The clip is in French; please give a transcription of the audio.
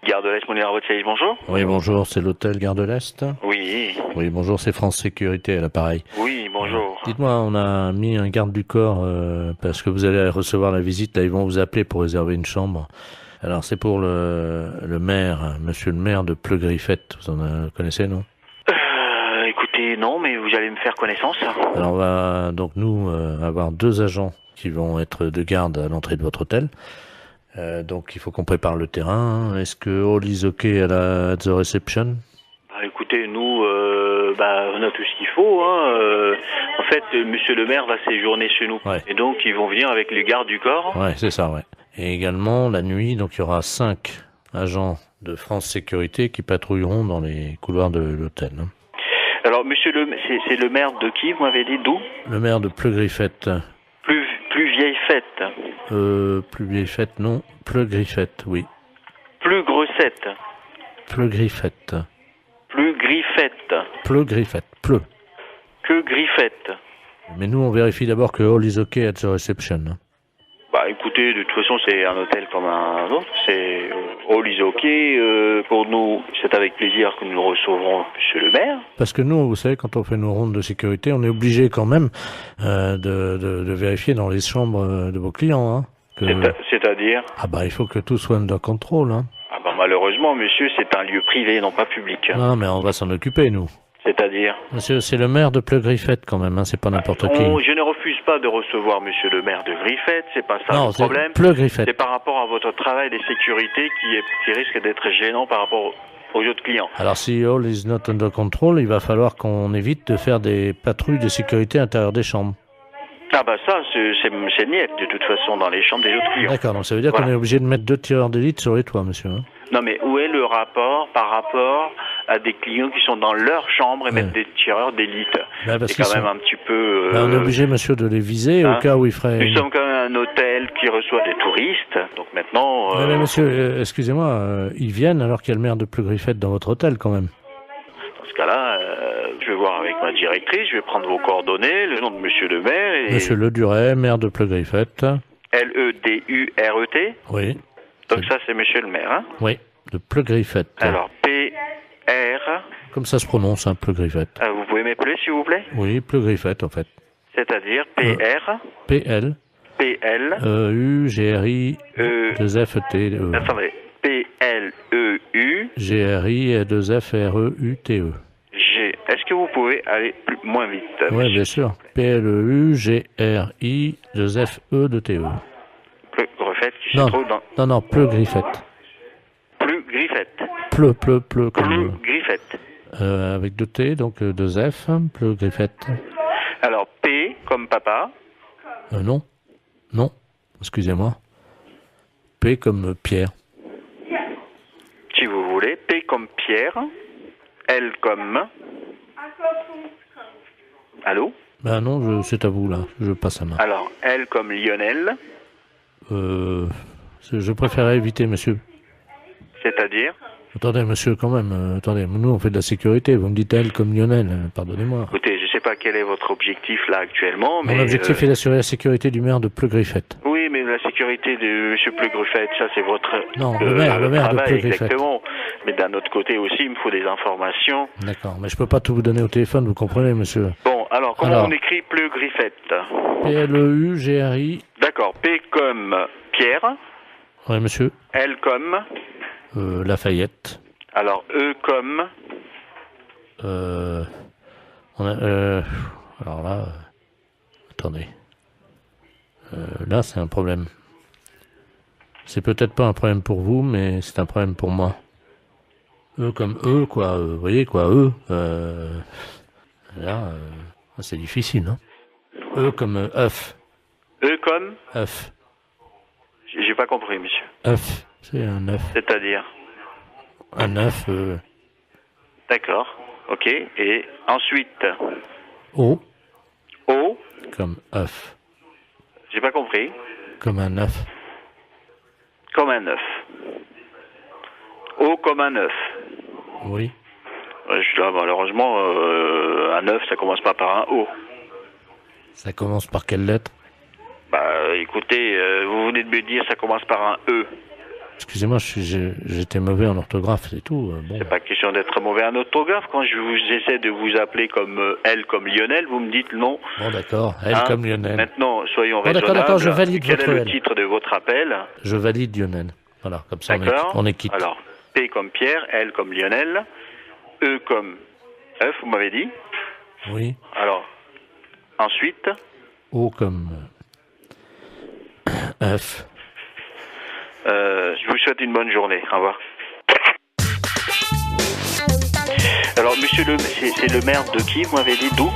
Gare de l'Est, Moulin à votre service, bonjour. Oui, bonjour, c'est l'hôtel Gare de l'Est. Oui, Oui, bonjour, c'est France Sécurité à l'appareil. oui, bonjour. Dites-moi, on a mis un garde du corps parce que vous allez recevoir la visite. Là, ils vont vous appeler pour réserver une chambre. Alors, c'est pour le maire, monsieur le maire de Pleu-Griffette. Vous en connaissez, non? Écoutez, non, mais vous allez me faire connaissance. Alors, on va donc nous avoir 2 agents qui vont être de garde à l'entrée de votre hôtel. Donc, il faut qu'on prépare le terrain. Est-ce que all is okay at the reception? Écoutez, nous, on a tout ce qu'il faut. En fait, monsieur le maire va séjourner chez nous. Ouais. Et donc, ils vont venir avec les gardes du corps. Ouais, c'est ça, ouais. Et également, la nuit, donc il y aura 5 agents de France Sécurité qui patrouilleront dans les couloirs de l'hôtel. Hein. Alors, c'est le maire de qui, vous m'avez dit, d'où? Le maire de Pleu-Griffette. Plus vieille fête. Plus vieille fête, non. Pleu-Griffette, oui. Plus grossette. Pleu-Griffette. Plus griffette. Pleu-Griffette. Pleu. Que griffette. Mais nous, on vérifie d'abord que all is okay at the reception. Hein. Écoutez, de toute façon, c'est un hôtel comme un autre. C'est all is okay. Pour nous, c'est avec plaisir que nous recevrons monsieur le maire. Parce que nous, vous savez, quand on fait nos rondes de sécurité, on est obligé quand même de vérifier dans les chambres de vos clients. Hein, C'est-à-dire? il faut que tout soit under control. Hein. Malheureusement, monsieur, c'est un lieu privé, non pas public. Non, mais on va s'en occuper, nous. C'est-à-dire? Monsieur, c'est le maire de Pleu-Griffette quand même, hein, c'est pas n'importe qui. Je ne refuse pas de recevoir monsieur le maire de Griffette, c'est pas ça Non, le problème. Pleu-Griffette. C'est par rapport à votre travail de sécurité qui risque d'être gênant par rapport aux autres clients. Alors si all is not under control, il va falloir qu'on évite de faire des patrouilles de sécurité à l'intérieur des chambres. Ça, c'est niette de toute façon dans les chambres des autres clients. D'accord, donc ça veut dire qu'on est obligé de mettre 2 tireurs d'élite sur les toits, monsieur. Hein. Non, mais où est le rapport par rapport à des clients qui sont dans leur chambre et mettre des tireurs d'élite? C'est quand même un petit peu... on est obligé, monsieur, de les viser au cas où il ferait... Nous sommes quand même un hôtel qui reçoit des touristes, donc maintenant... Mais monsieur, excusez-moi, ils viennent alors qu'il y a le maire de Pleu-Griffette dans votre hôtel quand même. Dans ce cas-là, je vais voir avec ma directrice, je vais prendre vos coordonnées, le nom de monsieur le maire et... Monsieur Leduret, maire de Pleu-Griffette. L-E-D-U-R-E-T? Oui. Donc ça, c'est monsieur le maire, hein? Oui, de Pleu-Griffette. Alors, P-R... Comme ça se prononce, hein, Pleu-Griffette. vous pouvez m'appeler, s'il vous plaît? Oui, Pleu-Griffette, en fait. C'est-à-dire P-R... P-L... P-L... E-U-G-R-I... 2-F-T-E... Attendez. P-L-E-U... G-R-I... 2-F-R-E-U-T-E... G. Est-ce que vous pouvez aller moins vite? Oui, bien sûr. P-L-E-U-G-R-I... 2-F-E-T-E... Pleu-Griffette qui se trouve dans... Non, Pleu-Griffette. Pleu-Griffette. Pleu, comme... Pleu-Griffette. Avec 2 T, donc 2 F, Pleu-Griffette. Alors, P comme papa. Non, excusez-moi. P comme Pierre. Si vous voulez. P comme Pierre. L comme... Allô? Non, c'est à vous, là. Je passe la main. Alors, L comme Lionel. Je préférerais éviter, monsieur. C'est-à-dire? Attendez, monsieur, quand même. Attendez, nous, on fait de la sécurité. Vous me dites elle comme Lionel. Pardonnez-moi. Écoutez, je ne sais pas quel est votre objectif, là, actuellement, mais... Mon objectif est d'assurer la sécurité du maire de Pleu-Griffette. Oui, mais la sécurité de M. Pleu-Griffette, ça, c'est votre... Non, le maire de Pleu-Griffette. Exactement. Mais d'un autre côté aussi, il me faut des informations. D'accord, mais je peux pas tout vous donner au téléphone, vous comprenez, monsieur. Bon, alors, comment on écrit Pleu-Griffette? P-L-E-U-G-R-I... D'accord, P comme Pierre. Oui, monsieur. L comme... Lafayette. Alors, E comme... Alors là... attendez. Là, c'est un problème. C'est peut-être pas un problème pour vous, mais c'est un problème pour moi. E comme E, quoi. Vous voyez, quoi, E. Là, c'est difficile, hein. E comme œuf. E comme... œuf. J'ai pas compris, monsieur. œuf. C'est un œuf. C'est-à-dire? Un œuf. D'accord. Ok. Et ensuite? O. O. Comme œuf. J'ai pas compris. Comme un œuf. Comme un œuf. O comme un œuf. Oui. Malheureusement, un œuf, ça commence pas par un O. Ça commence par quelle lettre? Écoutez, vous venez de me dire ça commence par un E. Excusez-moi, j'étais mauvais en orthographe, c'est tout. Bon. C'est pas question d'être mauvais en orthographe. Quand j'essaie de vous appeler comme L comme Lionel, vous me dites non. Bon, d'accord. L comme Lionel. Maintenant, soyons bon, raisonnables. D'accord, je valide Quel votre est le L. titre de votre appel? Je valide Lionel. Voilà, comme ça on est quitte. Alors, P comme Pierre, L comme Lionel, E comme F, vous m'avez dit? Oui. Alors, ensuite? O comme F. Je vous souhaite une bonne journée. Au revoir. Alors, monsieur c'est le maire de qui, vous m'avez dit? D'où?